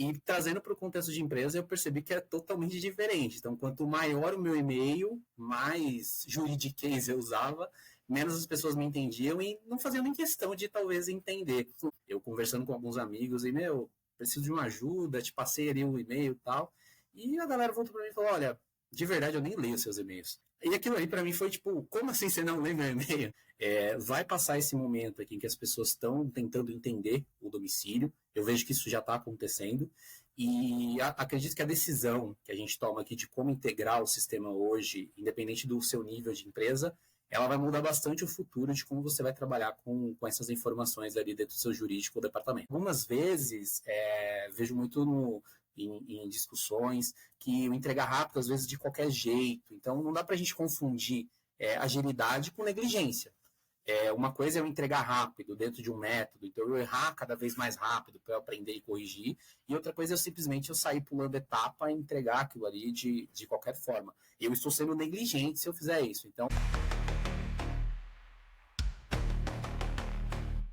E trazendo para o contexto de empresa, eu percebi que é totalmente diferente. Então, quanto maior o meu e-mail, mais juridiquês eu usava, menos as pessoas me entendiam e não faziam nem questão de talvez entender. Eu conversando com alguns amigos e, preciso de uma ajuda, te passei ali o e-mail e tal. E a galera voltou para mim e falou, olha, de verdade eu nem leio seus e-mails. E aquilo aí para mim foi tipo, como assim você não lê meu e-mail? Vai passar esse momento aqui em que as pessoas estão tentando entender o domicílio. Eu vejo que isso já está acontecendo. E acredito que a decisão que a gente toma aqui de como integrar o sistema hoje, independente do seu nível de empresa, ela vai mudar bastante o futuro de como você vai trabalhar com essas informações ali dentro do seu jurídico ou departamento. Algumas vezes, vejo muito em discussões que o entregar rápido, às vezes, de qualquer jeito. Então, não dá para a gente confundir agilidade com negligência. Uma coisa é eu entregar rápido dentro de um método, então eu errar cada vez mais rápido para eu aprender e corrigir, e outra coisa é simplesmente eu sair pulando etapa e entregar aquilo ali de qualquer forma. Eu estou sendo negligente se eu fizer isso. Então,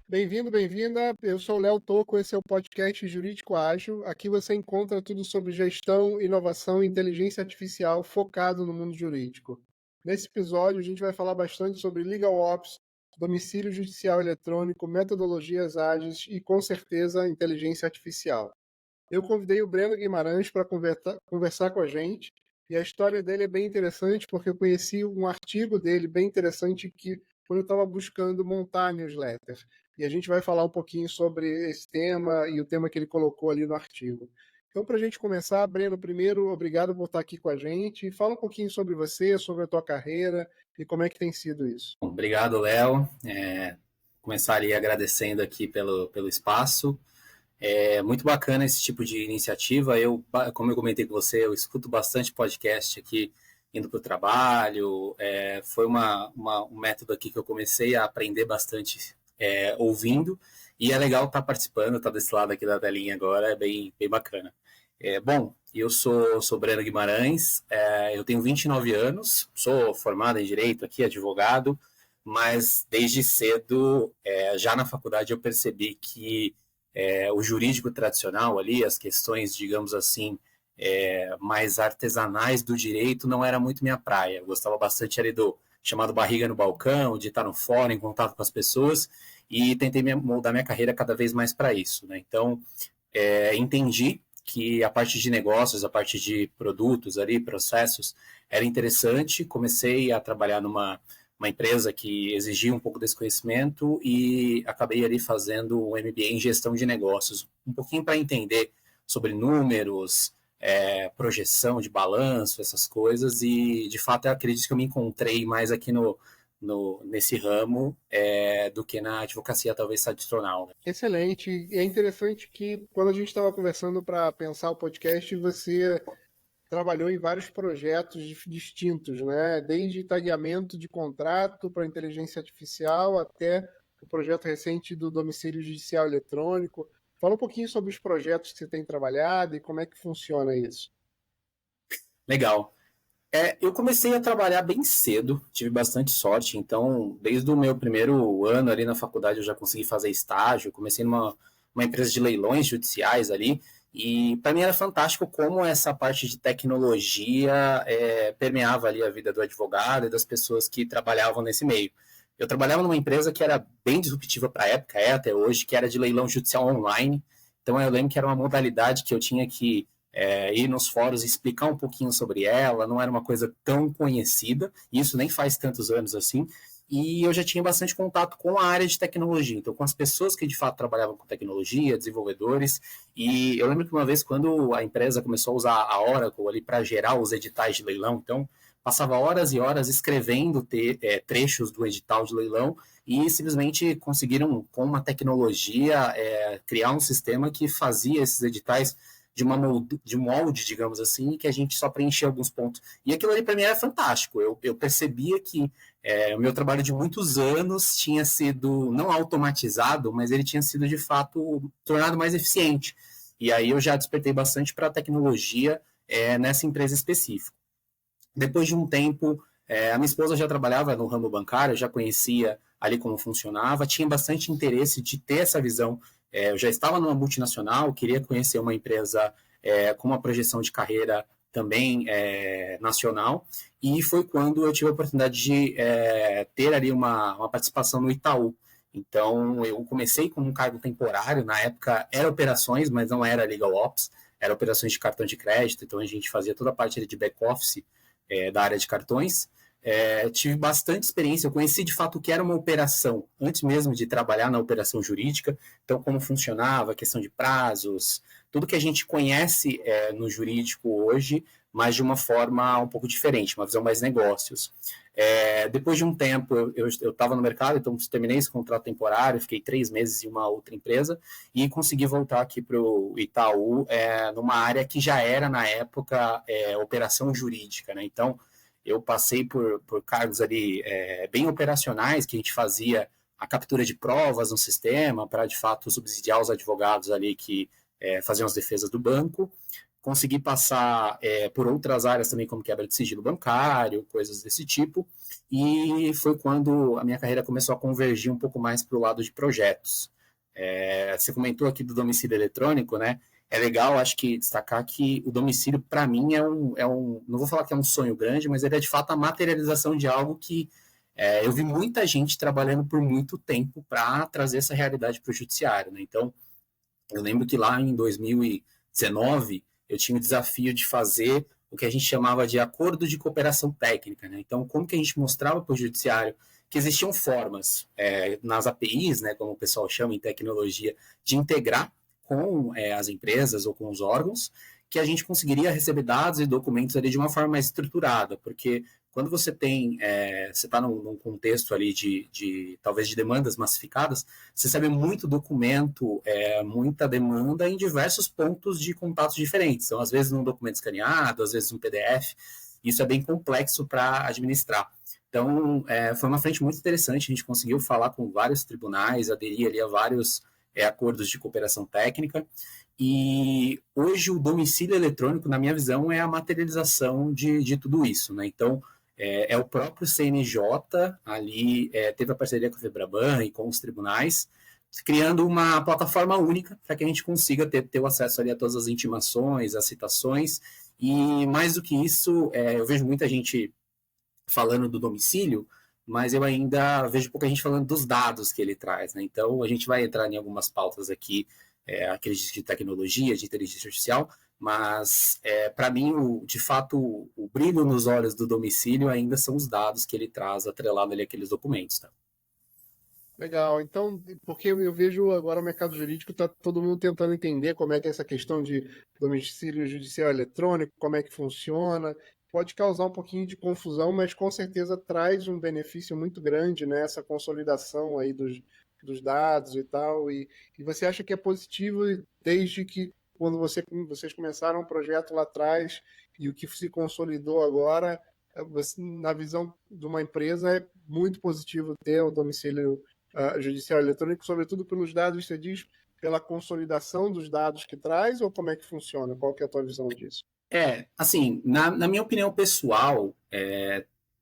bem-vindo, bem-vinda. Eu sou o Léo Toco, esse é o podcast Jurídico Ágil. Aqui você encontra tudo sobre gestão, inovação e inteligência artificial focado no mundo jurídico. Nesse episódio, a gente vai falar bastante sobre Legal Ops, domicílio judicial eletrônico, metodologias ágeis e, com certeza, inteligência artificial. Eu convidei o Breno Guimarães para conversar com a gente, e a história dele é bem interessante porque eu conheci um artigo dele bem interessante quando eu estava buscando montar a newsletter. E a gente vai falar um pouquinho sobre esse tema e o tema que ele colocou ali no artigo. Então, para a gente começar, Breno, primeiro, obrigado por estar aqui com a gente. Fala um pouquinho sobre você, sobre a tua carreira e como é que tem sido isso. Obrigado, Léo. Começaria agradecendo aqui pelo espaço. É muito bacana esse tipo de iniciativa. Como eu comentei com você, eu escuto bastante podcast aqui indo para o trabalho. Foi um método aqui que eu comecei a aprender bastante ouvindo, e é legal estar participando, estar desse lado aqui da telinha agora, é bem bacana. Bom, eu sou Breno Guimarães, eu tenho 29 anos, sou formado em Direito aqui, advogado, mas desde cedo, já na faculdade, eu percebi que o jurídico tradicional ali, as questões, digamos assim, mais artesanais do direito não era muito minha praia. Eu gostava bastante ali do chamado barriga no balcão, de estar no fórum, em contato com as pessoas, e tentei moldar minha carreira cada vez mais para isso, né? Então, entendi que a parte de negócios, a parte de produtos ali, processos, era interessante. Comecei a trabalhar numa empresa que exigia um pouco desse conhecimento e acabei ali fazendo um MBA em gestão de negócios, um pouquinho para entender sobre números, projeção de balanço, essas coisas, e de fato eu acredito que eu me encontrei mais aqui nesse ramo do que na advocacia talvez tradicional. Né? Excelente. E é interessante que quando a gente estava conversando para pensar o podcast, você trabalhou em vários projetos distintos, né? Desde tagueamento de contrato para inteligência artificial até o projeto recente do domicílio judicial eletrônico. Fala um pouquinho sobre os projetos que você tem trabalhado e como é que funciona isso. Legal. Eu comecei a trabalhar bem cedo, tive bastante sorte, então desde o meu primeiro ano ali na faculdade eu já consegui fazer estágio, comecei numa empresa de leilões judiciais ali, e para mim era fantástico como essa parte de tecnologia permeava ali a vida do advogado e das pessoas que trabalhavam nesse meio. Eu trabalhava numa empresa que era bem disruptiva para a época, até hoje, que era de leilão judicial online, então eu lembro que era uma modalidade que eu tinha que ir nos fóruns e explicar um pouquinho sobre ela, não era uma coisa tão conhecida, isso nem faz tantos anos assim, e eu já tinha bastante contato com a área de tecnologia, então com as pessoas que de fato trabalhavam com tecnologia, desenvolvedores, e eu lembro que uma vez quando a empresa começou a usar a Oracle ali para gerar os editais de leilão, então passava horas e horas escrevendo trechos do edital de leilão e simplesmente conseguiram, com uma tecnologia, criar um sistema que fazia esses editais de um molde, digamos assim, que a gente só preenchia alguns pontos. E aquilo ali para mim era fantástico. Eu percebia que o meu trabalho de muitos anos tinha sido, não automatizado, mas ele tinha sido, de fato, tornado mais eficiente. E aí eu já despertei bastante para a tecnologia nessa empresa específica. Depois de um tempo, a minha esposa já trabalhava no ramo bancário, já conhecia ali como funcionava, tinha bastante interesse de ter essa visão eu já estava numa multinacional, queria conhecer uma empresa com uma projeção de carreira também nacional, e foi quando eu tive a oportunidade de ter ali uma participação no Itaú. Então, eu comecei com um cargo temporário, na época era operações, mas não era legal ops, era operações de cartão de crédito, então a gente fazia toda a parte de back-office da área de cartões. Tive bastante experiência, eu conheci de fato o que era uma operação, antes mesmo de trabalhar na operação jurídica, então como funcionava, a questão de prazos, tudo que a gente conhece no jurídico hoje, mas de uma forma um pouco diferente, uma visão mais negócios. Depois de um tempo, eu estava no mercado, então terminei esse contrato temporário, fiquei 3 meses em uma outra empresa e consegui voltar aqui para o Itaú, numa área que já era, na época, operação jurídica, né? Então, eu passei por cargos ali bem operacionais, que a gente fazia a captura de provas no sistema para, de fato, subsidiar os advogados ali que faziam as defesas do banco. Consegui passar por outras áreas também, como quebra de sigilo bancário, coisas desse tipo, e foi quando a minha carreira começou a convergir um pouco mais para o lado de projetos. Você comentou aqui do domicílio eletrônico, né? É legal, acho que, destacar que o domicílio, para mim, não vou falar que é um sonho grande, mas ele é, de fato, a materialização de algo que eu vi muita gente trabalhando por muito tempo para trazer essa realidade para o judiciário, né? Então, eu lembro que lá em 2019, eu tinha o desafio de fazer o que a gente chamava de acordo de cooperação técnica, né? Então, como que a gente mostrava para o judiciário que existiam formas nas APIs, né, como o pessoal chama em tecnologia, de integrar com as empresas ou com os órgãos, que a gente conseguiria receber dados e documentos ali de uma forma mais estruturada, porque quando você você está num contexto ali talvez de demandas massificadas, você recebe muito documento, muita demanda em diversos pontos de contatos diferentes. Então, às vezes num documento escaneado, às vezes um PDF, isso é bem complexo para administrar. Então, foi uma frente muito interessante, a gente conseguiu falar com vários tribunais, aderir ali a vários acordos de cooperação técnica, e hoje o domicílio eletrônico, na minha visão, é a materialização de tudo isso, né? Então, o próprio CNJ ali, teve a parceria com a Febraban e com os tribunais, criando uma plataforma única para que a gente consiga ter o acesso ali a todas as intimações, as citações, e mais do que isso, eu vejo muita gente falando do domicílio, mas eu ainda vejo pouca gente falando dos dados que ele traz, né? Então, a gente vai entrar em algumas pautas aqui, aqueles de tecnologia, de inteligência artificial, mas, para mim, de fato, o brilho nos olhos do domicílio ainda são os dados que ele traz atrelado ali àqueles documentos, tá? Legal. Então, porque eu vejo agora o mercado jurídico, está todo mundo tentando entender como é que é essa questão de domicílio judicial eletrônico, como é que funciona. Pode causar um pouquinho de confusão, mas com certeza traz um benefício muito grande, né? Essa consolidação aí dos dados e tal. E você acha que é positivo desde que quando vocês começaram o projeto lá atrás e o que se consolidou agora, na visão de uma empresa, é muito positivo ter o domicílio judicial eletrônico, sobretudo pelos dados, você diz, pela consolidação dos dados que traz, ou como é que funciona? Qual que é a tua visão disso? Assim, na minha opinião pessoal,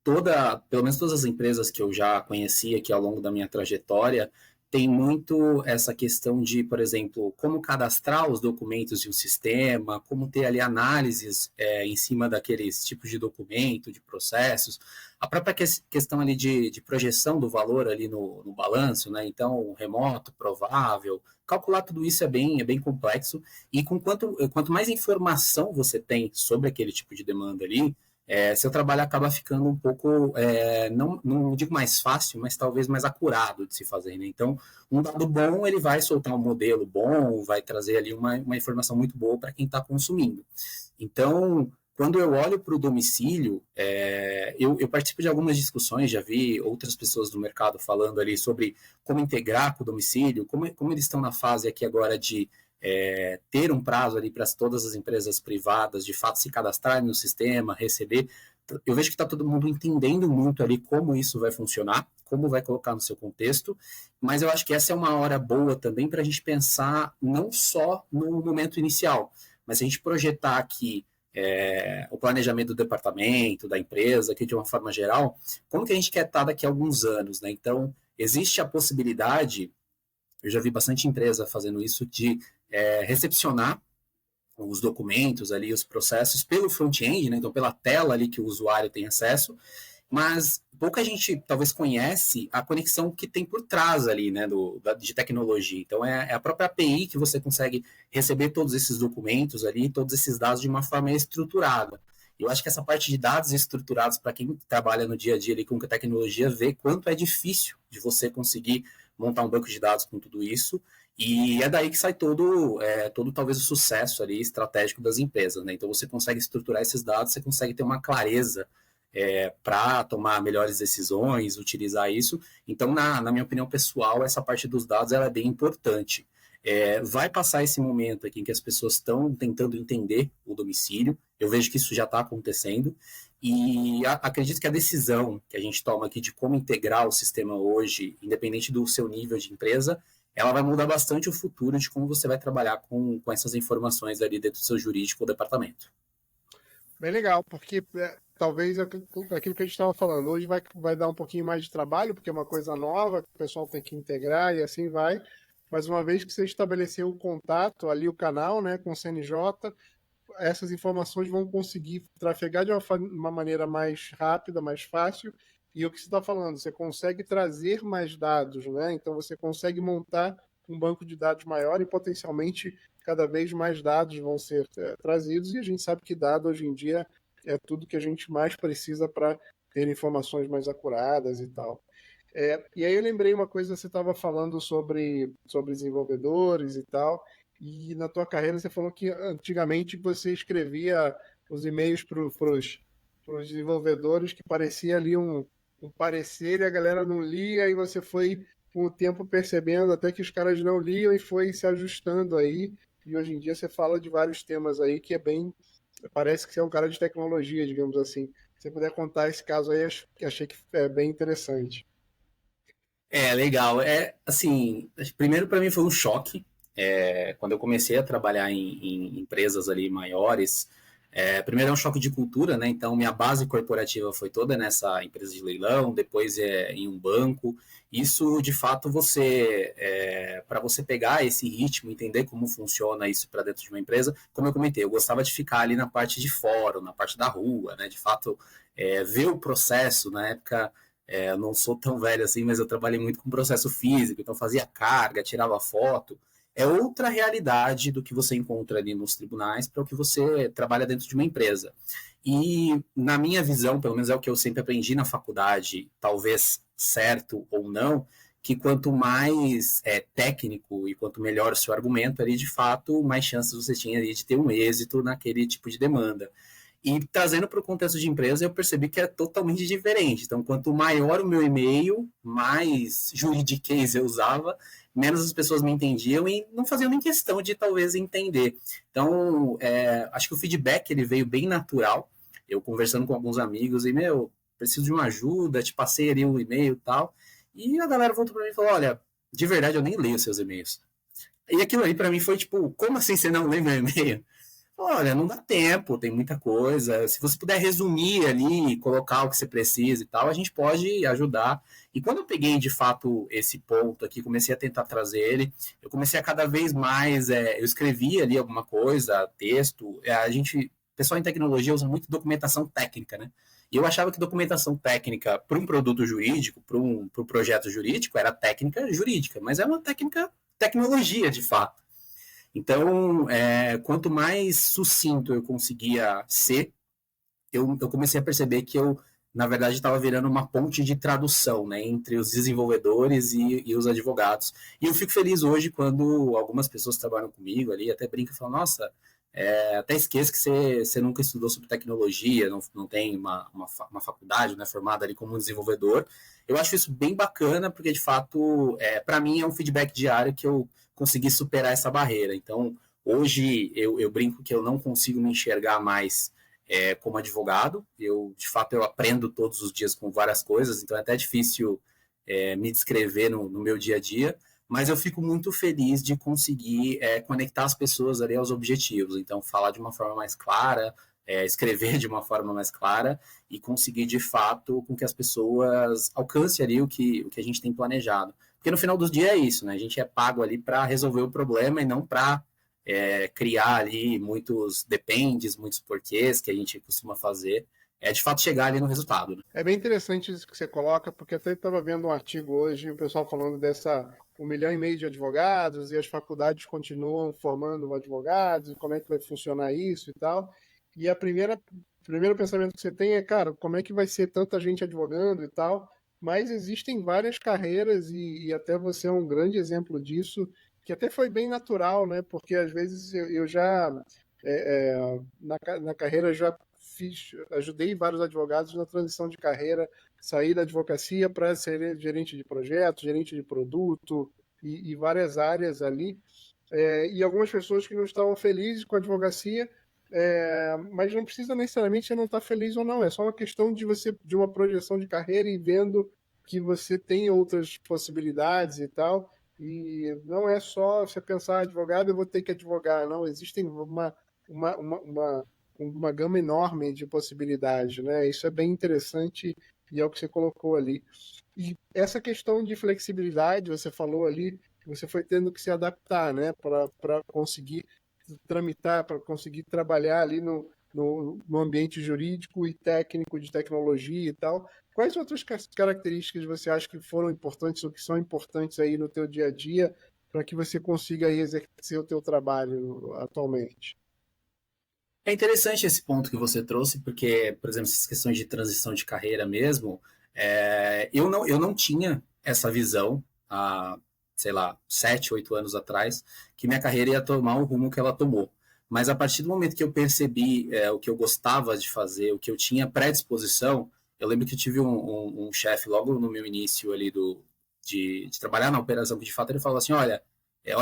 pelo menos todas as empresas que eu já conheci aqui ao longo da minha trajetória, tem muito essa questão de, por exemplo, como cadastrar os documentos de um sistema, como ter ali análises em cima daqueles tipos de documento, de processos, a própria questão ali de projeção do valor ali no balanço, né? Então, remoto, provável, calcular tudo isso é bem complexo, e quanto mais informação você tem sobre aquele tipo de demanda ali, seu trabalho acaba ficando um pouco, não digo mais fácil, mas talvez mais acurado de se fazer, né? Então, um dado bom, ele vai soltar um modelo bom, vai trazer ali uma informação muito boa para quem está consumindo. Então, quando eu olho para o domicílio, eu participo de algumas discussões, já vi outras pessoas do mercado falando ali sobre como integrar com o domicílio, como eles estão na fase aqui agora de ter um prazo ali para todas as empresas privadas de fato se cadastrarem no sistema, receber. Eu vejo que está todo mundo entendendo muito ali como isso vai funcionar, como vai colocar no seu contexto, mas eu acho que essa é uma hora boa também para a gente pensar não só no momento inicial, mas a gente projetar aqui o planejamento do departamento, da empresa, aqui de uma forma geral, como que a gente quer estar daqui a alguns anos, né? Então, existe a possibilidade eu já vi bastante empresa fazendo isso de recepcionar os documentos ali, os processos pelo front-end, né? Então pela tela ali que o usuário tem acesso, mas pouca gente talvez conhece a conexão que tem por trás ali, né, de tecnologia. Então é a própria API que você consegue receber todos esses documentos ali, todos esses dados de uma forma estruturada. Eu acho que essa parte de dados estruturados, para quem trabalha no dia a dia ali com a tecnologia, vê quanto é difícil de você conseguir montar um banco de dados com tudo isso. E é daí que sai todo talvez o sucesso ali estratégico das empresas, né? Então você consegue estruturar esses dados, você consegue ter uma clareza para tomar melhores decisões, utilizar isso. Então, na minha opinião pessoal, essa parte dos dados ela é bem importante. Vai passar esse momento aqui em que as pessoas estão tentando entender o domicílio. Eu vejo que isso já está acontecendo. E acredito que a decisão que a gente toma aqui de como integrar o sistema hoje, independente do seu nível de empresa, ela vai mudar bastante o futuro de como você vai trabalhar com essas informações ali dentro do seu jurídico ou departamento. Bem legal, porque talvez aquilo que a gente estava falando, hoje vai dar um pouquinho mais de trabalho, porque é uma coisa nova, que o pessoal tem que integrar e assim vai. Mas uma vez que você estabeleceu o contato, ali o canal, né, com o CNJ, essas informações vão conseguir trafegar de uma maneira mais rápida, mais fácil. E o que você está falando, você consegue trazer mais dados, né? Então você consegue montar um banco de dados maior e potencialmente cada vez mais dados vão ser trazidos. E a gente sabe que dado hoje em dia é tudo que a gente mais precisa para ter informações mais acuradas e tal. E aí eu lembrei uma coisa, você estava falando sobre desenvolvedores e tal, e na tua carreira você falou que antigamente você escrevia os e-mails para os desenvolvedores que parecia ali um parecer e a galera não lia, e você foi com o tempo percebendo até que os caras não liam e foi se ajustando aí, e hoje em dia você fala de vários temas aí que parece que você é um cara de tecnologia, digamos assim. Se você puder contar esse caso aí, achei que é bem interessante. Legal. Assim, primeiro para mim foi um choque. Quando eu comecei a trabalhar em empresas ali maiores, primeiro é um choque de cultura, né? Então, minha base corporativa foi toda nessa empresa de leilão, depois em um banco. Isso, de fato, para você pegar esse ritmo, entender como funciona isso para dentro de uma empresa, como eu comentei, eu gostava de ficar ali na parte de fórum, na parte da rua, né? De fato, ver o processo. Na época, eu não sou tão velho assim, mas eu trabalhei muito com processo físico, então fazia carga, tirava foto. É outra realidade do que você encontra ali nos tribunais para o que você trabalha dentro de uma empresa. E, na minha visão, pelo menos é o que eu sempre aprendi na faculdade, talvez certo ou não, que quanto mais técnico e quanto melhor o seu argumento ali, de fato, mais chances você tinha ali de ter um êxito naquele tipo de demanda. E trazendo para o contexto de empresa, eu percebi que é totalmente diferente. Então, quanto maior o meu e-mail, mais juridiquês eu usava, menos as pessoas me entendiam e não faziam nem questão de talvez entender. Então, acho que o feedback ele veio bem natural. Eu conversando com alguns amigos e, preciso de uma ajuda, te passei ali um e-mail e tal. E a galera voltou para mim e falou, olha, de verdade eu nem leio seus e-mails. E aquilo aí para mim foi tipo, como assim você não lê meu e-mail? Olha, não dá tempo, tem muita coisa. Se você puder resumir ali, colocar o que você precisa e tal, a gente pode ajudar. E quando eu peguei de fato esse ponto aqui, comecei a tentar trazer ele, eu comecei a cada vez mais, eu escrevia ali alguma coisa, texto. O pessoal em tecnologia usa muito documentação técnica, né? E eu achava que documentação técnica para um produto jurídico, para um projeto jurídico, era técnica jurídica, mas é uma tecnologia de fato. Então, quanto mais sucinto eu conseguia ser, eu comecei a perceber que eu, na verdade, estava virando uma ponte de tradução, né, entre os desenvolvedores e os advogados. E eu fico feliz hoje quando algumas pessoas trabalham comigo ali, até brincam e falam, nossa, até esqueço que você nunca estudou sobre tecnologia, não tem uma faculdade, né, formada ali como desenvolvedor. Eu acho isso bem bacana, porque, de fato, para mim é um feedback diário que eu consegui superar essa barreira. Então, hoje eu brinco que eu não consigo me enxergar mais como advogado. De fato, eu aprendo todos os dias com várias coisas, então é até difícil me descrever no meu dia a dia, mas eu fico muito feliz de conseguir conectar as pessoas ali aos objetivos. Então, falar de uma forma mais clara, escrever de uma forma mais clara e conseguir, de fato, com que as pessoas alcancem ali o que a gente tem planejado. Porque Porque no final do dia é isso, né? A gente é pago ali para resolver o problema e não para criar ali muitos dependes, muitos porquês que a gente costuma fazer. É de fato chegar ali no resultado, né? É bem interessante isso que você coloca, porque até estava vendo um artigo hoje, o pessoal falando dessa 1,5 milhão de advogados e as faculdades continuam formando advogados, e como é que vai funcionar isso e tal. E o primeiro pensamento que você tem é, cara, como é que vai ser tanta gente advogando e tal? Mas existem várias carreiras e até você é um grande exemplo disso, que até foi bem natural, né? Porque às vezes eu já na carreira já ajudei vários advogados na transição de carreira, sair da advocacia para ser gerente de projeto, gerente de produto e várias áreas ali. E algumas pessoas que não estavam felizes com a advocacia, mas não precisa necessariamente você não estar feliz ou não, é só uma questão de uma projeção de carreira e vendo que você tem outras possibilidades e tal. E não é só você pensar, advogado, eu vou ter que advogar. Não, existem uma, uma, uma, uma gama enorme de possibilidades, né? Isso é bem interessante e é o que você colocou ali. E essa questão de flexibilidade, você falou ali, você foi tendo que se adaptar, né? Para conseguir tramitar, para conseguir trabalhar ali no ambiente jurídico e técnico de tecnologia e tal. Quais outras características você acha que foram importantes ou que são importantes aí no teu dia a dia para que você consiga aí exercer o teu trabalho atualmente? É interessante esse ponto que você trouxe, porque, por exemplo, essas questões de transição de carreira mesmo, eu não tinha essa visão há, sei lá, 7, 8 anos atrás, que minha carreira ia tomar o rumo que ela tomou. Mas a partir do momento que eu percebi o que eu gostava de fazer, o que eu tinha predisposição, eu lembro que eu tive um chefe logo no meu início ali de trabalhar na operação, que de fato ele falou assim, olha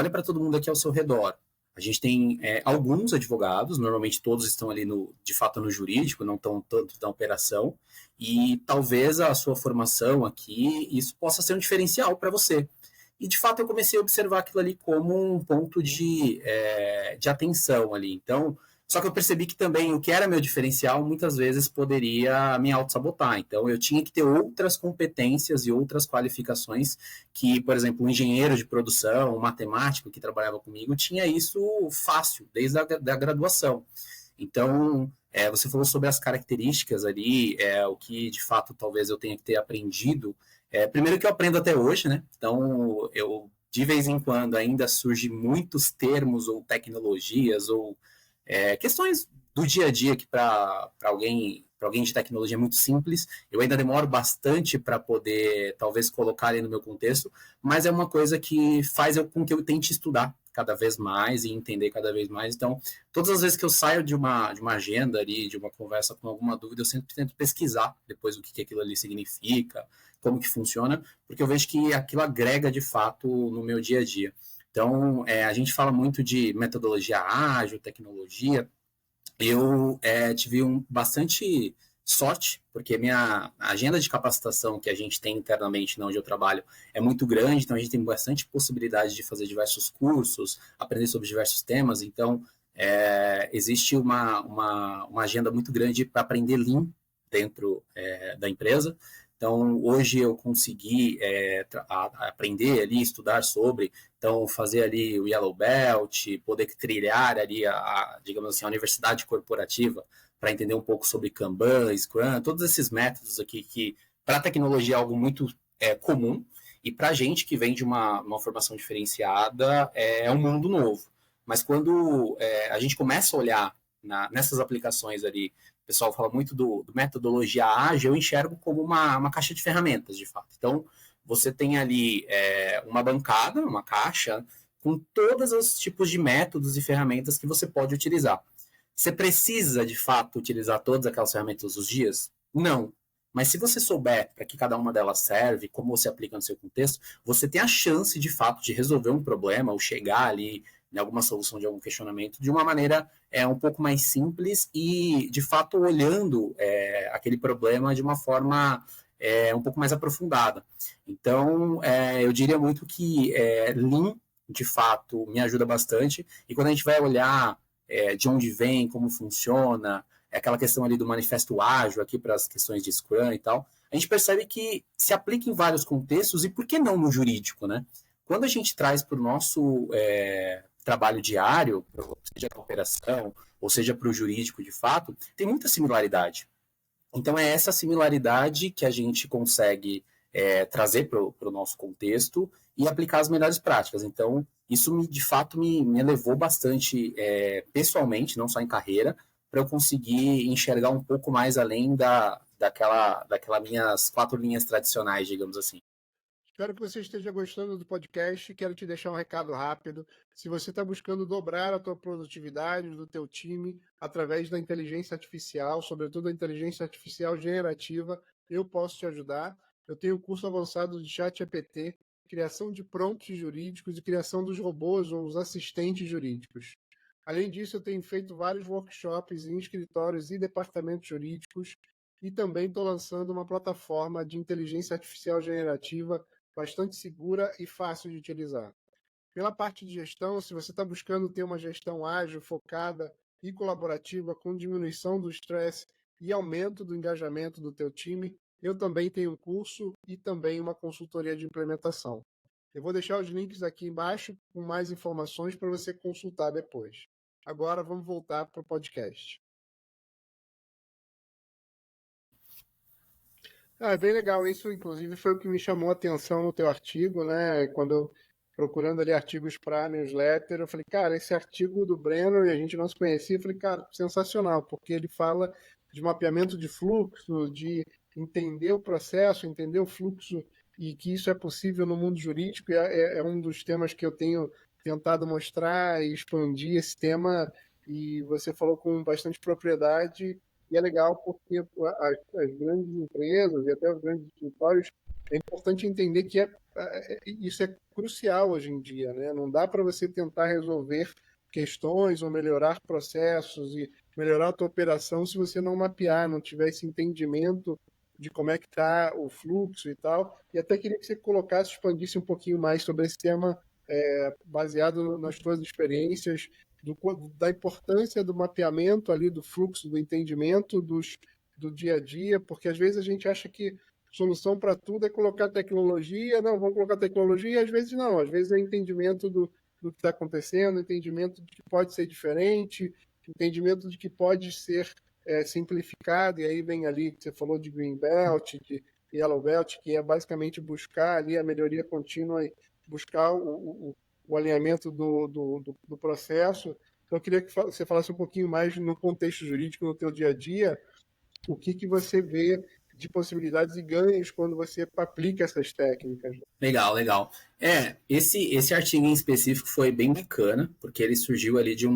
para todo mundo aqui ao seu redor. A gente tem alguns advogados, normalmente todos estão ali de fato no jurídico, não estão tanto na operação, e talvez a sua formação aqui, isso possa ser um diferencial para você. E de fato eu comecei a observar aquilo ali como um ponto de atenção ali. Então, só que eu percebi que também o que era meu diferencial muitas vezes poderia me auto-sabotar. Então eu tinha que ter outras competências e outras qualificações que, por exemplo, um engenheiro de produção, um matemático que trabalhava comigo, tinha isso fácil, desde a da graduação. Então, você falou sobre as características ali, o que de fato talvez eu tenha que ter aprendido. Primeiro que eu aprendo até hoje, né? Então, de vez em quando ainda surgem muitos termos ou tecnologias ou questões do dia a dia que para alguém de tecnologia é muito simples. Eu ainda demoro bastante para poder, talvez, colocar ali no meu contexto, mas é uma coisa que faz com que eu tente estudar cada vez mais e entender cada vez mais. Então, todas as vezes que eu saio de uma agenda ali, de uma conversa com alguma dúvida, eu sempre tento pesquisar depois o que aquilo ali significa, como que funciona, porque eu vejo que aquilo agrega de fato no meu dia a dia. Então, a gente fala muito de metodologia ágil, tecnologia. Eu tive bastante sorte, porque minha agenda de capacitação que a gente tem internamente onde eu trabalho é muito grande, então a gente tem bastante possibilidade de fazer diversos cursos, aprender sobre diversos temas, então existe uma agenda muito grande para aprender Lean dentro da empresa. Então, hoje eu consegui aprender ali, estudar sobre, então fazer ali o Yellow Belt, poder trilhar ali digamos assim, a universidade corporativa para entender um pouco sobre Kanban, Scrum, todos esses métodos aqui que para a tecnologia é algo muito comum e para a gente que vem de uma formação diferenciada é um mundo novo. Mas quando a gente começa a olhar nessas aplicações ali, o pessoal fala muito do metodologia ágil, eu enxergo como uma caixa de ferramentas, de fato. Então, você tem ali uma bancada, uma caixa, com todos os tipos de métodos e ferramentas que você pode utilizar. Você precisa, de fato, utilizar todas aquelas ferramentas todos os dias? Não. Mas se você souber para que cada uma delas serve, como você aplica no seu contexto, você tem a chance, de fato, de resolver um problema ou chegar ali em alguma solução de algum questionamento de uma maneira um pouco mais simples e, de fato, olhando aquele problema de uma forma um pouco mais aprofundada. Então, eu diria muito que Lean, de fato, me ajuda bastante. E quando a gente vai olhar de onde vem, como funciona, aquela questão ali do manifesto ágil aqui para as questões de Scrum e tal, a gente percebe que se aplica em vários contextos e por que não no jurídico, né? Quando a gente traz para o nosso trabalho diário, seja para a operação, ou seja para o jurídico de fato, tem muita similaridade. Então é essa similaridade que a gente consegue trazer para o nosso contexto e aplicar as melhores práticas. Então, isso de fato me elevou bastante pessoalmente, não só em carreira, para eu conseguir enxergar um pouco mais além daquela minhas 4 linhas tradicionais, digamos assim. Espero que você esteja gostando do podcast. Quero te deixar um recado rápido. Se você está buscando dobrar a tua produtividade do teu time através da inteligência artificial, sobretudo a inteligência artificial generativa, eu posso te ajudar. Eu tenho um curso avançado de ChatGPT, criação de prompts jurídicos e criação dos robôs ou os assistentes jurídicos. Além disso, eu tenho feito vários workshops em escritórios e departamentos jurídicos e também estou lançando uma plataforma de inteligência artificial generativa bastante segura e fácil de utilizar. Pela parte de gestão, se você está buscando ter uma gestão ágil, focada e colaborativa, com diminuição do estresse e aumento do engajamento do teu time, eu também tenho um curso e também uma consultoria de implementação. Eu vou deixar os links aqui embaixo com mais informações para você consultar depois. Agora vamos voltar para o podcast. É bem legal isso, inclusive foi o que me chamou a atenção no teu artigo, né? Quando eu procurando ali artigos para newsletter, eu falei, cara, esse artigo do Breno e a gente não se conhecia, eu falei, cara, sensacional, porque ele fala de mapeamento de fluxo, de entender o processo, entender o fluxo e que isso é possível no mundo jurídico, e é um dos temas que eu tenho tentado mostrar e expandir esse tema, e você falou com bastante propriedade. E é legal porque as grandes empresas e até os grandes escritórios, é importante entender que isso é crucial hoje em dia, né? Não dá para você tentar resolver questões ou melhorar processos e melhorar a tua operação se você não mapear, não tiver esse entendimento de como é que está o fluxo e tal. E até queria que você colocasse, expandisse um pouquinho mais sobre esse tema, baseado nas tuas experiências da importância do mapeamento ali, do fluxo, do entendimento do dia a dia, porque às vezes a gente acha que solução para tudo é colocar tecnologia, não, vamos colocar tecnologia, e às vezes não, às vezes é entendimento do que está acontecendo, entendimento de que pode ser diferente, entendimento de que pode ser simplificado, e aí vem ali, que você falou de Green Belt, de Yellow Belt, que é basicamente buscar ali a melhoria contínua e buscar o alinhamento do processo. Então, eu queria que você falasse um pouquinho mais no contexto jurídico, no teu dia a dia, o que você vê de possibilidades e ganhos quando você aplica essas técnicas. Legal, legal. Esse artigo em específico foi bem bacana, porque ele surgiu ali de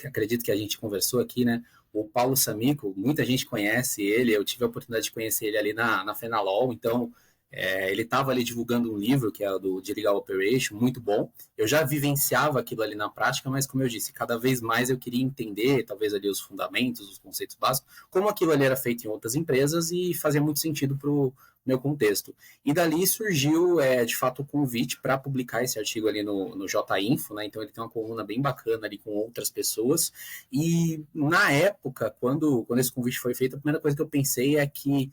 acredito que a gente conversou aqui, né? O Paulo Samico, muita gente conhece ele, eu tive a oportunidade de conhecer ele ali na Fenalol, então ele estava ali divulgando um livro que é o de Legal Operation, muito bom. Eu já vivenciava aquilo ali na prática, mas como eu disse, cada vez mais eu queria entender, talvez ali os fundamentos, os conceitos básicos, como aquilo ali era feito em outras empresas e fazia muito sentido para o meu contexto. E dali surgiu, de fato, o convite para publicar esse artigo ali no J-Info, né? Então ele tem uma coluna bem bacana ali com outras pessoas. E na época, quando esse convite foi feito, a primeira coisa que eu pensei é que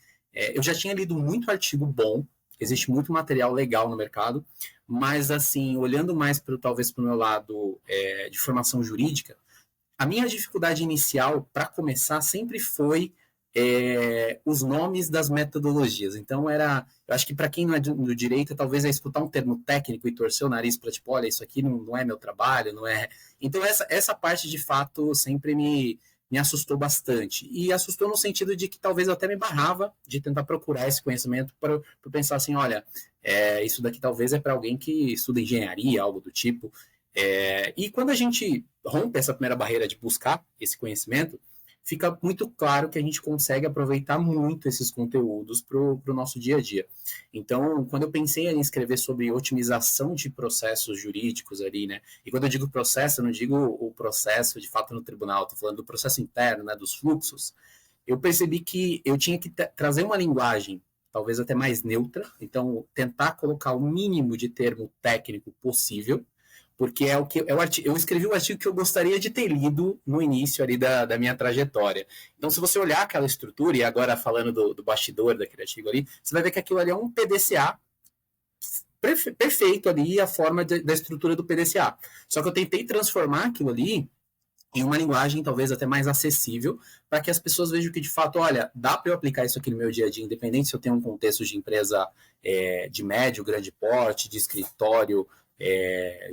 eu já tinha lido muito artigo bom, existe muito material legal no mercado, mas assim, olhando mais talvez para o meu lado de formação jurídica, a minha dificuldade inicial para começar sempre foi os nomes das metodologias. Então eu acho que para quem não é do direito, talvez é escutar um termo técnico e torcer o nariz para tipo, olha, isso aqui não é meu trabalho, não é. Então essa parte de fato sempre me assustou bastante. E assustou no sentido de que talvez eu até me barrava de tentar procurar esse conhecimento para pensar assim, olha, isso daqui talvez é para alguém que estuda engenharia, algo do tipo. E quando a gente rompe essa primeira barreira de buscar esse conhecimento, fica muito claro que a gente consegue aproveitar muito esses conteúdos para o nosso dia a dia. Então, quando eu pensei em escrever sobre otimização de processos jurídicos ali, né? E quando eu digo processo, eu não digo o processo de fato no tribunal, estou falando do processo interno, né? Dos fluxos. Eu percebi que eu tinha que trazer uma linguagem talvez até mais neutra, então tentar colocar o mínimo de termo técnico possível, porque é o que eu escrevi o artigo que eu gostaria de ter lido no início ali da minha trajetória. Então, se você olhar aquela estrutura, e agora falando do bastidor daquele artigo ali, você vai ver que aquilo ali é um PDCA perfeito ali, a forma da estrutura do PDCA. Só que eu tentei transformar aquilo ali em uma linguagem talvez até mais acessível, para que as pessoas vejam que de fato, olha, dá para eu aplicar isso aqui no meu dia a dia, independente se eu tenho um contexto de empresa de médio, grande porte, de escritório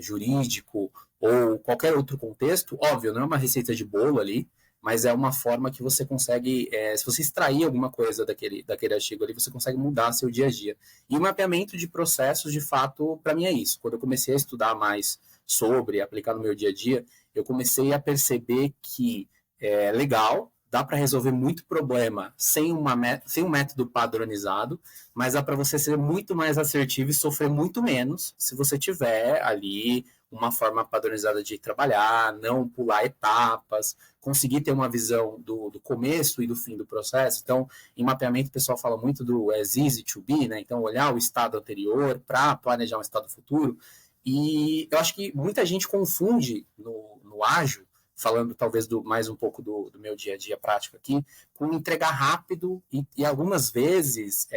jurídico ou qualquer outro contexto. Óbvio, não é uma receita de bolo ali, mas é uma forma que você consegue, se você extrair alguma coisa daquele artigo ali, você consegue mudar seu dia a dia. E o mapeamento de processos, de fato, para mim é isso. Quando eu comecei a estudar mais sobre, aplicar no meu dia a dia, eu comecei a perceber que é legal, dá para resolver muito problema sem um método padronizado, mas dá para você ser muito mais assertivo e sofrer muito menos se você tiver ali uma forma padronizada de trabalhar, não pular etapas, conseguir ter uma visão do começo e do fim do processo. Então, em mapeamento, o pessoal fala muito do as easy to be, né? Então, olhar o estado anterior para planejar um estado futuro. E eu acho que muita gente confunde no ágil, falando talvez mais um pouco do meu dia a dia prático aqui, com entregar rápido e algumas vezes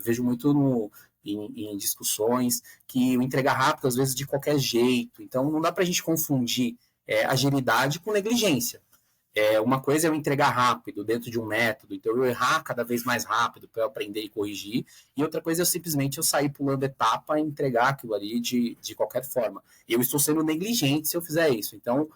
vejo muito em discussões que o entregar rápido às vezes de qualquer jeito. Então não dá para a gente confundir agilidade com negligência. Uma coisa é eu entregar rápido dentro de um método, então eu errar cada vez mais rápido para eu aprender e corrigir, e outra coisa é simplesmente eu sair pulando etapa e entregar aquilo ali de qualquer forma. Eu estou sendo negligente se eu fizer isso. Então,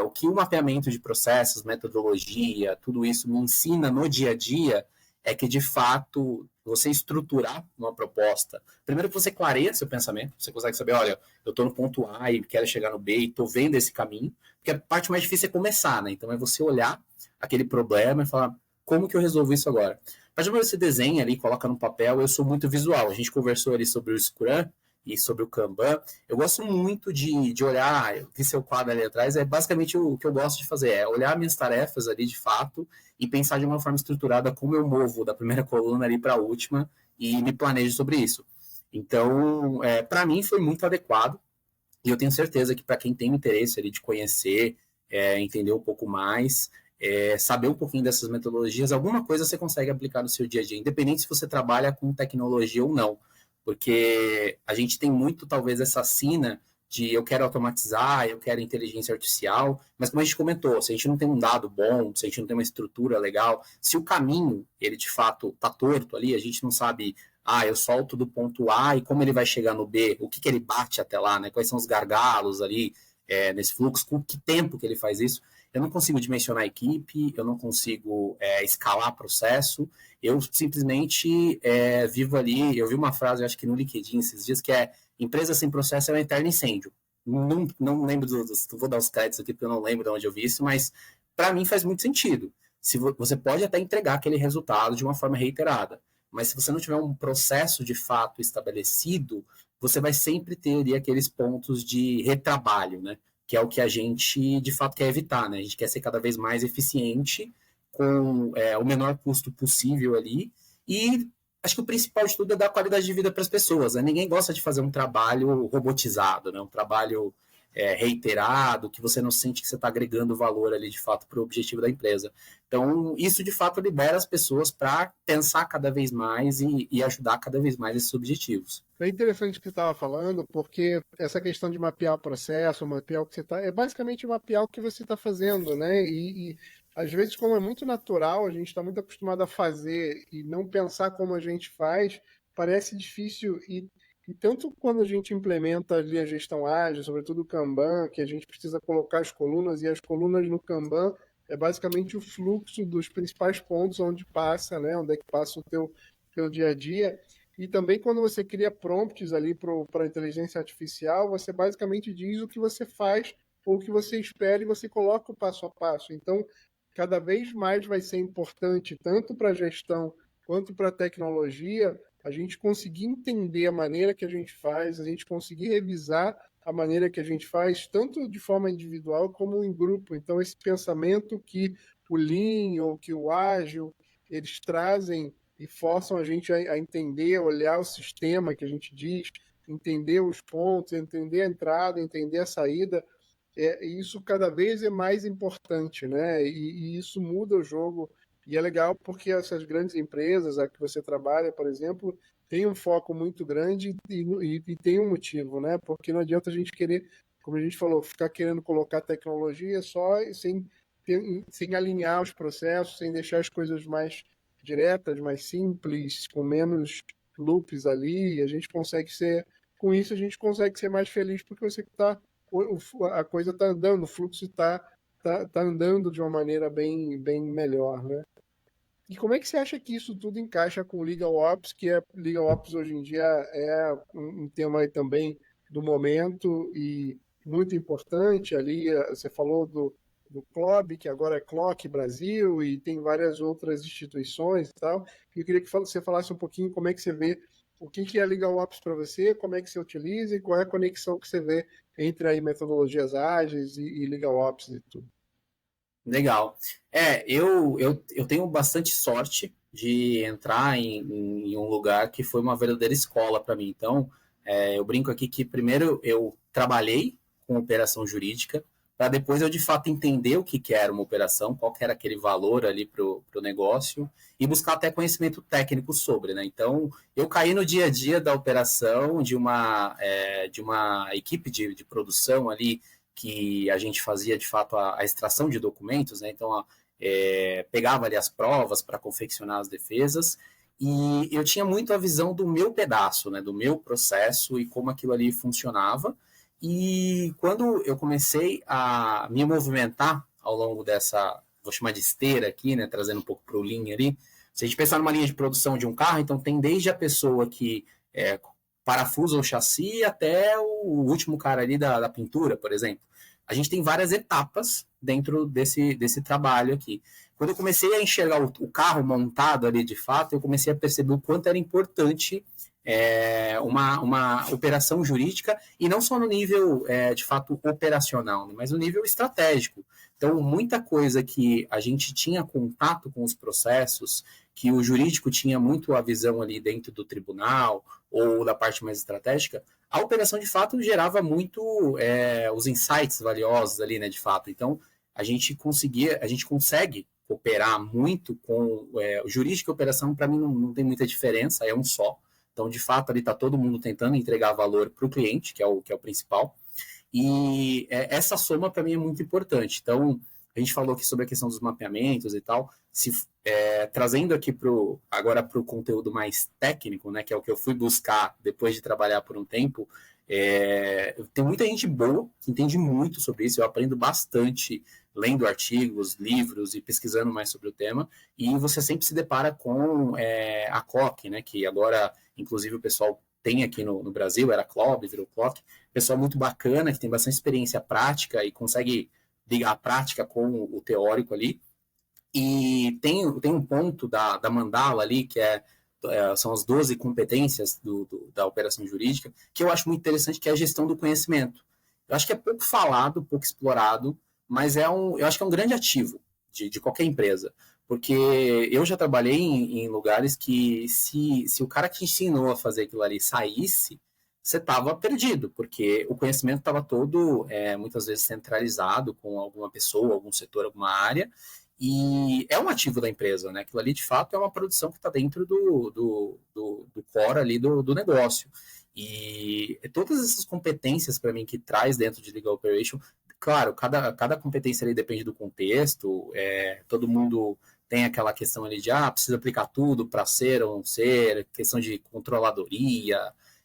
o que o mapeamento de processos, metodologia, tudo isso me ensina no dia a dia é que, de fato, você estruturar uma proposta. Primeiro que você clareia seu pensamento, você consegue saber, olha, eu estou no ponto A e quero chegar no B e estou vendo esse caminho, porque a parte mais difícil é começar, né? Então é você olhar aquele problema e falar, como que eu resolvo isso agora? A partir do momento que você desenha ali, coloca no papel, eu sou muito visual. A gente conversou ali sobre o Scrum e sobre o Kanban. Eu gosto muito de olhar, eu vi seu quadro ali atrás, é basicamente o que eu gosto de fazer, é olhar minhas tarefas ali de fato e pensar de uma forma estruturada como eu movo da primeira coluna ali para a última e me planejo sobre isso. Então, para mim foi muito adequado e eu tenho certeza que para quem tem interesse ali de conhecer, entender um pouco mais, saber um pouquinho dessas metodologias, alguma coisa você consegue aplicar no seu dia a dia, independente se você trabalha com tecnologia ou não. Porque a gente tem muito, talvez, essa sina de eu quero automatizar, eu quero inteligência artificial, mas como a gente comentou, se a gente não tem um dado bom, se a gente não tem uma estrutura legal, se o caminho, ele de fato está torto ali, a gente não sabe, eu solto do ponto A e como ele vai chegar no B, o que ele bate até lá, né? Quais são os gargalos ali nesse fluxo, com que tempo que ele faz isso, eu não consigo dimensionar a equipe, eu não consigo escalar processo, eu simplesmente vivo ali. Eu vi uma frase, acho que no LinkedIn esses dias, que é: empresa sem processo é um eterno incêndio. Não lembro vou dar os créditos aqui porque eu não lembro de onde eu vi isso, mas para mim faz muito sentido. Se você pode até entregar aquele resultado de uma forma reiterada, mas se você não tiver um processo de fato estabelecido, você vai sempre ter ali aqueles pontos de retrabalho, né? Que é o que a gente de fato quer evitar, né? A gente quer ser cada vez mais eficiente com o menor custo possível ali. E acho que o principal de tudo é dar qualidade de vida para as pessoas. Né? Ninguém gosta de fazer um trabalho robotizado, né? Um trabalho reiterado, que você não sente que você está agregando valor ali de fato para o objetivo da empresa. Então, isso de fato libera as pessoas para pensar cada vez mais e ajudar cada vez mais esses objetivos. É interessante o que você estava falando, porque essa questão de mapear o processo, mapear o que você está, é basicamente mapear o que você está fazendo, né? E às vezes, como é muito natural, a gente está muito acostumado a fazer e não pensar como a gente faz, parece difícil. E tanto quando a gente implementa ali a gestão ágil, sobretudo o Kanban, que a gente precisa colocar as colunas, e as colunas no Kanban é basicamente o fluxo dos principais pontos onde passa, né? Onde é que passa o teu dia a dia. E também quando você cria prompts ali para a inteligência artificial, você basicamente diz o que você faz ou o que você espera e você coloca o passo a passo. Então, cada vez mais vai ser importante, tanto para a gestão quanto para a tecnologia, a gente conseguir entender a maneira que a gente faz, a gente conseguir revisar a maneira que a gente faz, tanto de forma individual como em grupo. Então, esse pensamento que o Lean ou que o Ágil, eles trazem e forçam a gente a entender, a olhar o sistema que a gente diz, entender os pontos, entender a entrada, entender a saída. Isso cada vez é mais importante, né? E isso muda o jogo. E é legal porque essas grandes empresas, a que você trabalha, por exemplo, tem um foco muito grande e tem um motivo, né? Porque não adianta a gente querer, como a gente falou, ficar querendo colocar tecnologia só sem alinhar os processos, sem deixar as coisas mais diretas, mais simples, com menos loops ali. E a gente consegue ser, com isso, a gente consegue ser mais feliz porque você está a coisa está andando, o fluxo tá andando de uma maneira bem melhor, né? E como é que você acha que isso tudo encaixa com o Legal Ops, Legal Ops hoje em dia é um tema aí também do momento e muito importante ali, você falou do CLOB, que agora é CLOC Brasil, e tem várias outras instituições e tal. E eu queria que você falasse um pouquinho como é que você vê o que é Legal Ops para você, como é que você utiliza e qual é a conexão que você vê entre aí metodologias ágeis e Legal Ops e tudo. Legal. Eu tenho bastante sorte de entrar em um lugar que foi uma verdadeira escola para mim. Então, eu brinco aqui que primeiro eu trabalhei com operação jurídica, para depois eu de fato entender o que era uma operação, qual que era aquele valor ali para o negócio, e buscar até conhecimento técnico sobre, né? Então, eu caí no dia a dia da operação de uma equipe de produção ali que a gente fazia de fato a extração de documentos, né? Então pegava ali as provas para confeccionar as defesas e eu tinha muito a visão do meu pedaço, né? Do meu processo e como aquilo ali funcionava. E quando eu comecei a me movimentar ao longo dessa, vou chamar de esteira aqui, né? Trazendo um pouco para o Lean ali. Se a gente pensar numa linha de produção de um carro, então tem desde a pessoa que parafusa o chassi até o último cara ali da pintura, por exemplo. A gente tem várias etapas dentro desse trabalho aqui. Quando eu comecei a enxergar o carro montado ali de fato, eu comecei a perceber o quanto era importante uma operação jurídica, e não só no nível, de fato, operacional, né, mas no nível estratégico. Então, muita coisa que a gente tinha contato com os processos, que o jurídico tinha muito a visão ali dentro do tribunal, ou da parte mais estratégica, a operação, de fato, gerava muito os insights valiosos ali, né, de fato. Então, a gente consegue operar muito com o jurídico e operação, para mim, não tem muita diferença, é um só. Então, de fato, ali está todo mundo tentando entregar valor para o cliente, que é o principal. E essa soma, para mim, é muito importante. Então, a gente falou aqui sobre a questão dos mapeamentos e tal, trazendo aqui agora para o conteúdo mais técnico, né, que é o que eu fui buscar depois de trabalhar por um tempo. Tem muita gente boa que entende muito sobre isso, eu aprendo bastante lendo artigos, livros e pesquisando mais sobre o tema, e você sempre se depara com a CLOC, né, que agora, inclusive, o pessoal tem aqui no Brasil, era CLOB, virou CLOC, pessoal muito bacana, que tem bastante experiência prática e consegue ligar a prática com o teórico ali. E tem um ponto da mandala ali, que são as 12 competências da operação jurídica, que eu acho muito interessante, que é a gestão do conhecimento. Eu acho que é pouco falado, pouco explorado, mas eu acho que é um grande ativo de qualquer empresa. Porque eu já trabalhei em lugares que se o cara que te ensinou a fazer aquilo ali saísse, você estava perdido, porque o conhecimento estava todo, muitas vezes, centralizado com alguma pessoa, algum setor, alguma área, e é um ativo da empresa, né? Aquilo ali, de fato, é uma produção que está dentro do core ali do negócio. E todas essas competências, para mim, que traz dentro de Legal Operation, claro, cada competência ali depende do contexto, todo mundo tem aquela questão ali de, precisa aplicar tudo para ser ou não ser, questão de controladoria.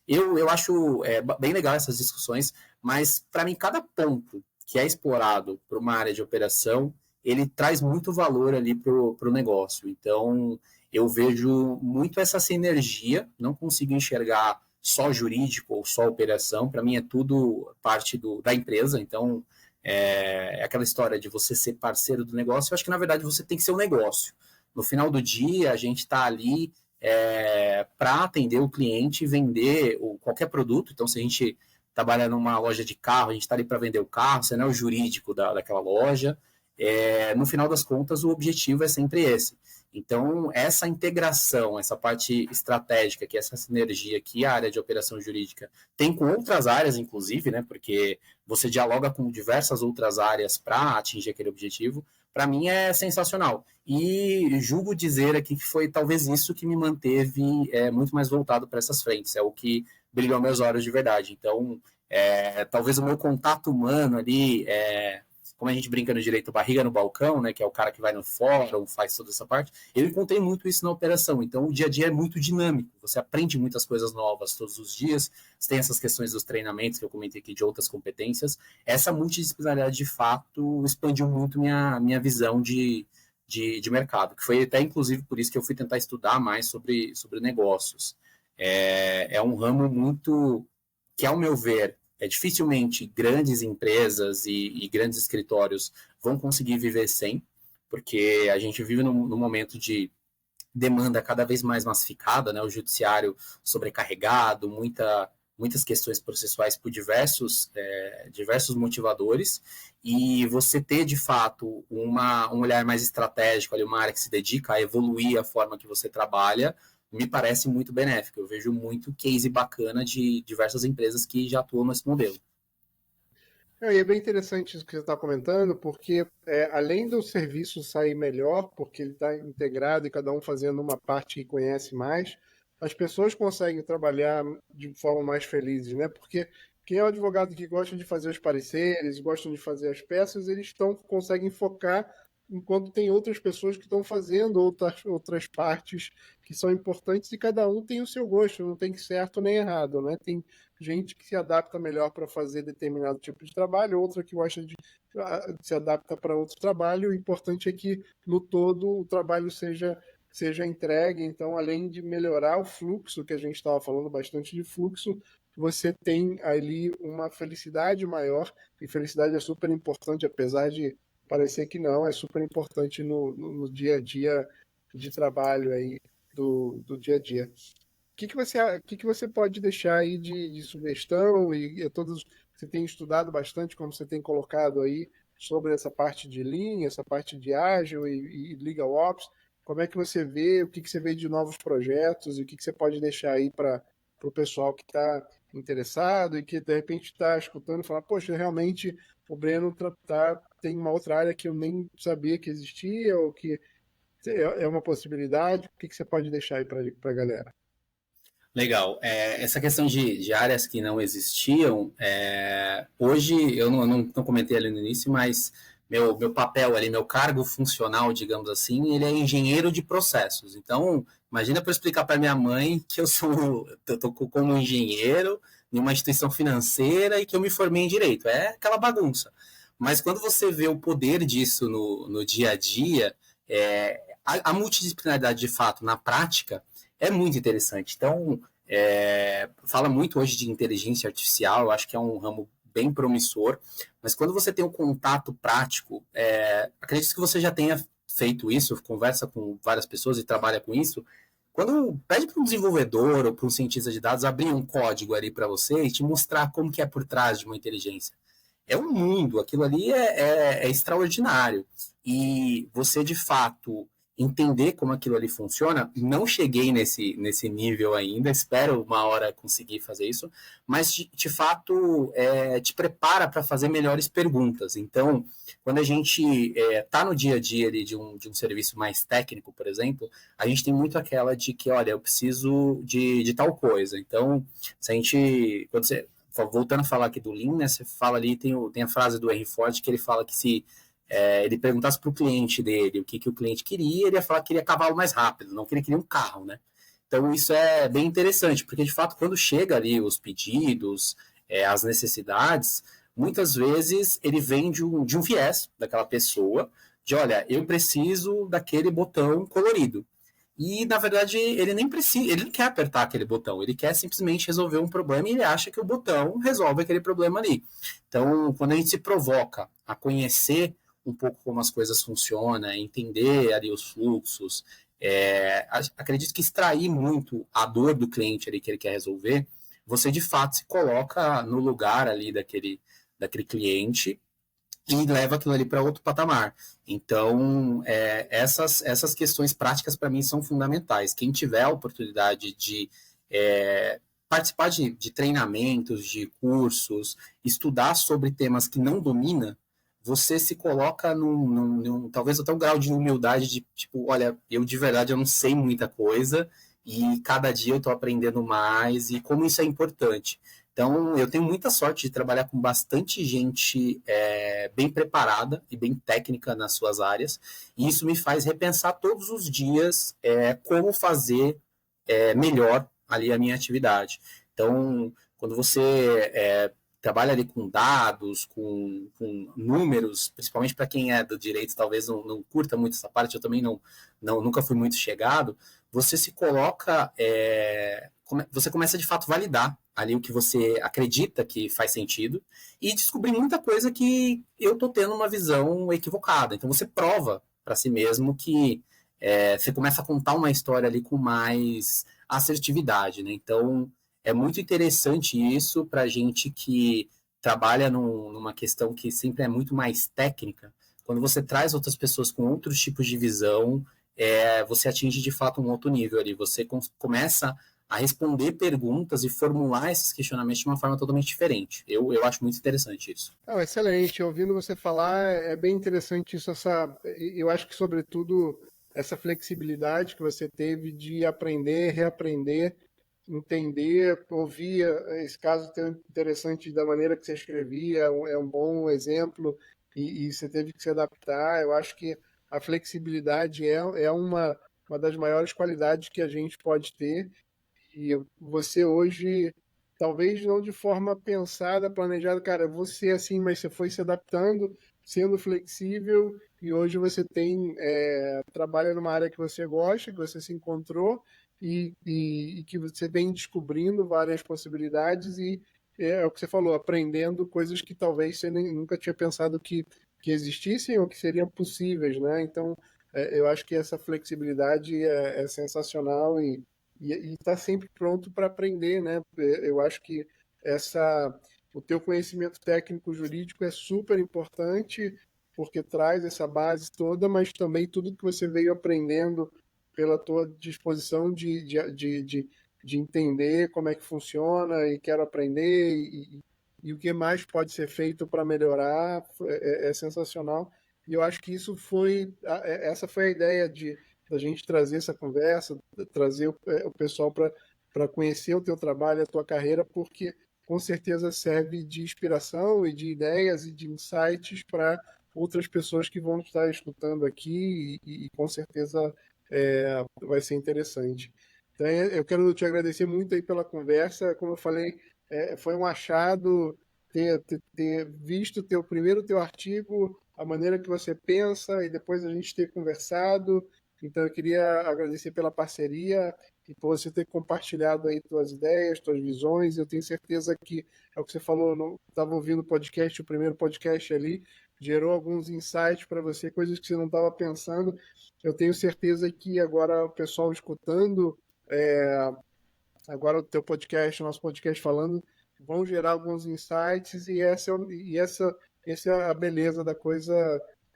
Eu acho bem legal essas discussões, mas para mim cada ponto que é explorado por uma área de operação, ele traz muito valor ali para o negócio. Então, eu vejo muito essa sinergia, não consigo enxergar só jurídico ou só operação, para mim é tudo parte da empresa, então aquela história de você ser parceiro do negócio, eu acho que na verdade você tem que ser um negócio. No final do dia, a gente está ali para atender o cliente e vender qualquer produto. Então, se a gente trabalha numa loja de carro, a gente está ali para vender o carro, você não é o jurídico daquela loja. no final das contas, o objetivo é sempre esse. Então, essa integração, essa parte estratégica, que é essa sinergia que a área de operação jurídica tem com outras áreas, inclusive, né, porque você dialoga com diversas outras áreas para atingir aquele objetivo, para mim é sensacional. E julgo dizer aqui que foi talvez isso que me manteve muito mais voltado para essas frentes, é o que brilhou meus olhos de verdade. Então, talvez o meu contato humano ali, como a gente brinca no direito, barriga no balcão, né, que é o cara que vai no fórum, faz toda essa parte, eu encontrei muito isso na operação. Então, o dia a dia é muito dinâmico, você aprende muitas coisas novas todos os dias, você tem essas questões dos treinamentos que eu comentei aqui de outras competências. Essa multidisciplinaridade, de fato, expandiu muito minha visão de mercado, que foi até, inclusive, por isso que eu fui tentar estudar mais sobre negócios. É um ramo muito que, ao meu ver, dificilmente grandes empresas e grandes escritórios vão conseguir viver sem, porque a gente vive num momento de demanda cada vez mais massificada, né? O judiciário sobrecarregado, muitas questões processuais por diversos motivadores, e você ter, de fato, um olhar mais estratégico, ali, uma área que se dedica a evoluir a forma que você trabalha, me parece muito benéfico. Eu vejo muito case bacana de diversas empresas que já atuam nesse modelo. E é bem interessante isso que você está comentando, porque além do serviço sair melhor, porque ele está integrado e cada um fazendo uma parte que conhece mais, as pessoas conseguem trabalhar de forma mais feliz, né? Porque quem é o advogado que gosta de fazer os pareceres, gostam de fazer as peças, eles conseguem focar enquanto tem outras pessoas que estão fazendo outras partes que são importantes e cada um tem o seu gosto, não tem certo nem errado, né? Tem gente que se adapta melhor para fazer determinado tipo de trabalho, outra que gosta de se adapta para outro trabalho. O importante é que no todo o trabalho seja entregue. Então, além de melhorar o fluxo, que a gente estava falando bastante de fluxo, você tem ali uma felicidade maior, e felicidade é super importante, apesar de parecer que não, é super importante no dia a dia de trabalho aí, do dia a dia. O que você pode deixar aí de sugestão e todos você tem estudado bastante, como você tem colocado aí, sobre essa parte de linha, essa parte de ágil e legal ops? Como é que você vê, o que você vê de novos projetos e o que você pode deixar aí para o pessoal que está interessado e que de repente está escutando e falar, poxa, realmente o Breno tem uma outra área que eu nem sabia que existia ou que é uma possibilidade. O que você pode deixar aí para a galera? Legal. Essa questão de áreas que não existiam, hoje, eu não comentei ali no início, mas meu papel ali, meu cargo funcional, digamos assim, ele é engenheiro de processos. Então, imagina para eu explicar para minha mãe que eu estou como engenheiro em uma instituição financeira e que eu me formei em direito. É aquela bagunça. Mas quando você vê o poder disso no dia a dia, a multidisciplinaridade de fato na prática é muito interessante. Então, fala muito hoje de inteligência artificial, eu acho que é um ramo bem promissor, mas quando você tem um contato prático, acredito que você já tenha feito isso, conversa com várias pessoas e trabalha com isso. Quando pede para um desenvolvedor ou para um cientista de dados abrir um código ali para você e te mostrar como que é por trás de uma inteligência, é um mundo, aquilo ali é extraordinário. E você, de fato, entender como aquilo ali funciona, não cheguei nesse nível ainda, espero uma hora conseguir fazer isso, mas, de fato, te prepara para fazer melhores perguntas. Então, quando a gente está no dia a dia ali de um serviço mais técnico, por exemplo, a gente tem muito aquela de que, olha, eu preciso de tal coisa. Então, se a gente... Quando você, voltando a falar aqui do Lean, né, você fala ali, tem a frase do Henry Ford que ele fala que se ele perguntasse para o cliente dele o que o cliente queria, ele ia falar que queria cavalo mais rápido, não que ele queria um carro, né? Então isso é bem interessante, porque de fato quando chega ali os pedidos, as necessidades, muitas vezes ele vem de um viés daquela pessoa, de olha, eu preciso daquele botão colorido. E, na verdade, ele nem precisa, ele não quer apertar aquele botão, ele quer simplesmente resolver um problema e ele acha que o botão resolve aquele problema ali. Então, quando a gente se provoca a conhecer um pouco como as coisas funcionam, entender ali os fluxos, acredito que extrair muito a dor do cliente ali que ele quer resolver, você de fato se coloca no lugar ali daquele cliente e leva aquilo ali para outro patamar. Então, essas questões práticas para mim são fundamentais. Quem tiver a oportunidade de participar de treinamentos, de cursos, estudar sobre temas que não domina, você se coloca talvez até um grau de humildade de tipo, olha, eu de verdade eu não sei muita coisa e cada dia eu estou aprendendo mais e como isso é importante. Então, eu tenho muita sorte de trabalhar com bastante gente bem preparada e bem técnica nas suas áreas, e isso me faz repensar todos os dias como fazer melhor ali a minha atividade. Então, quando você trabalha ali com dados, com números, principalmente para quem é do direito, talvez não curta muito essa parte, eu também nunca fui muito chegado, você se coloca, você começa de fato a validar ali o que você acredita que faz sentido e descobrir muita coisa que eu estou tendo uma visão equivocada. Então você prova para si mesmo que você começa a contar uma história ali com mais assertividade, né? Então é muito interessante isso para a gente que trabalha numa questão que sempre é muito mais técnica. Quando você traz outras pessoas com outros tipos de visão, você atinge de fato um outro nível ali. Você começa a responder perguntas e formular esses questionamentos de uma forma totalmente diferente. Eu acho muito interessante isso. Excelente. Ouvindo você falar, é bem interessante isso. Eu acho que, sobretudo, essa flexibilidade que você teve de aprender, reaprender, entender, ouvir. Esse caso tão interessante da maneira que você escrevia, é um bom exemplo, e você teve que se adaptar. Eu acho que a flexibilidade é uma das maiores qualidades que a gente pode ter. E você hoje, talvez não de forma pensada, planejada, cara, você assim, mas você foi se adaptando, sendo flexível, e hoje você trabalha numa área que você gosta, que você se encontrou, e que você vem descobrindo várias possibilidades, e é o que você falou, aprendendo coisas que talvez você nunca tinha pensado que existissem ou que seriam possíveis, né? Então, eu acho que essa flexibilidade é sensacional e está sempre pronto para aprender, né? Eu acho que o teu conhecimento técnico jurídico é super importante porque traz essa base toda, mas também tudo que você veio aprendendo pela tua disposição de entender como é que funciona e quero aprender e o que mais pode ser feito para melhorar é sensacional. E eu acho que essa foi a ideia da gente trazer essa conversa, trazer o pessoal para conhecer o teu trabalho, a tua carreira, porque com certeza serve de inspiração e de ideias e de insights para outras pessoas que vão estar escutando aqui e com certeza vai ser interessante. Então, eu quero te agradecer muito aí pela conversa. Como eu falei, foi um achado ter visto primeiro teu artigo, a maneira que você pensa e depois a gente ter conversado. Então eu queria agradecer pela parceria e por você ter compartilhado aí tuas ideias, tuas visões. Eu tenho certeza que é o que você falou, estava ouvindo o podcast, o primeiro podcast ali, gerou alguns insights para você, coisas que você não estava pensando. Eu tenho certeza que agora o pessoal escutando agora o teu podcast, o nosso podcast falando, vão gerar alguns insights e essa é a beleza da coisa,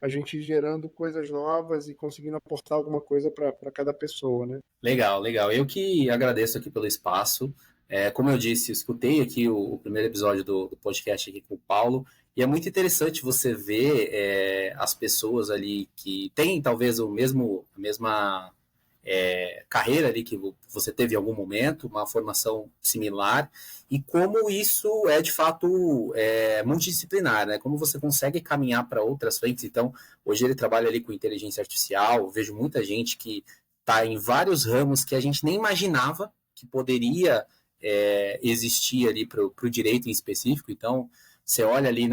a gente ir gerando coisas novas e conseguindo aportar alguma coisa para cada pessoa, né? Legal, legal. Eu que agradeço aqui pelo espaço. Como eu disse, eu escutei aqui o primeiro episódio do podcast aqui com o Paulo, e é muito interessante você ver as pessoas ali que têm talvez a mesma carreira ali que você teve em algum momento, uma formação similar, e como isso é de fato multidisciplinar, né? Como você consegue caminhar para outras frentes. Então, hoje ele trabalha ali com inteligência artificial, vejo muita gente que está em vários ramos que a gente nem imaginava que poderia existir ali para o direito em específico. Então, você olha ali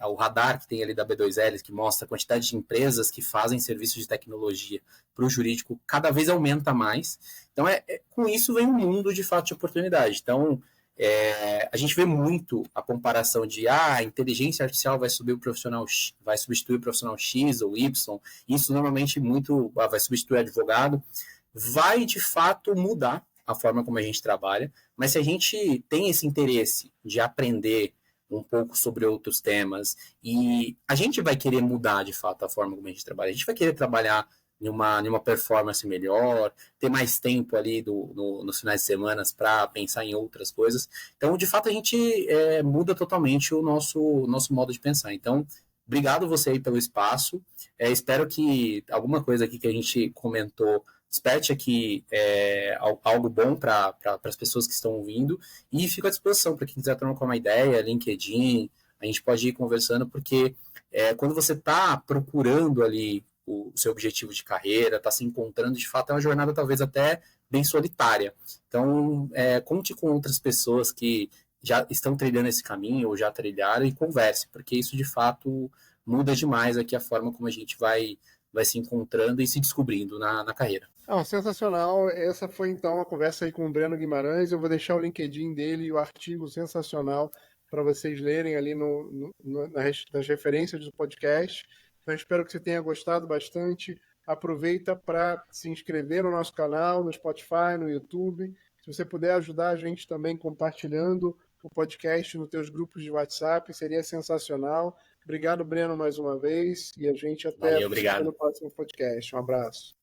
o radar que tem ali da B2L, que mostra a quantidade de empresas que fazem serviços de tecnologia para o jurídico, cada vez aumenta mais. Então, com isso vem um mundo de fato de oportunidade. Então, a gente vê muito a comparação de a inteligência artificial vai substituir o profissional X ou Y. Isso normalmente vai substituir o advogado. Vai de fato mudar a forma como a gente trabalha, mas se a gente tem esse interesse de aprender um pouco sobre outros temas. E a gente vai querer mudar, de fato, a forma como a gente trabalha. A gente vai querer trabalhar numa performance melhor, ter mais tempo ali nos finais de semana para pensar em outras coisas. Então, de fato, a gente muda totalmente o nosso modo de pensar. Então, obrigado você aí pelo espaço. Espero que alguma coisa aqui que a gente comentou desperte aqui algo bom para as pessoas que estão ouvindo e fico à disposição para quem quiser trocar uma ideia, LinkedIn, a gente pode ir conversando, porque quando você está procurando ali o seu objetivo de carreira, está se encontrando, de fato é uma jornada talvez até bem solitária. Então, conte com outras pessoas que já estão trilhando esse caminho ou já trilharam e converse, porque isso de fato muda demais aqui a forma como a gente vai se encontrando e se descobrindo na carreira. Sensacional. Essa foi então a conversa aí com o Breno Guimarães. Eu vou deixar o LinkedIn dele e o artigo sensacional para vocês lerem ali nas referências do podcast. Então, espero que você tenha gostado bastante. Aproveita para se inscrever no nosso canal, no Spotify, no YouTube. Se você puder ajudar a gente também compartilhando o podcast nos teus grupos de WhatsApp, seria sensacional. Obrigado, Breno, mais uma vez. E a gente até Valeu, obrigado. no próximo podcast. Um abraço.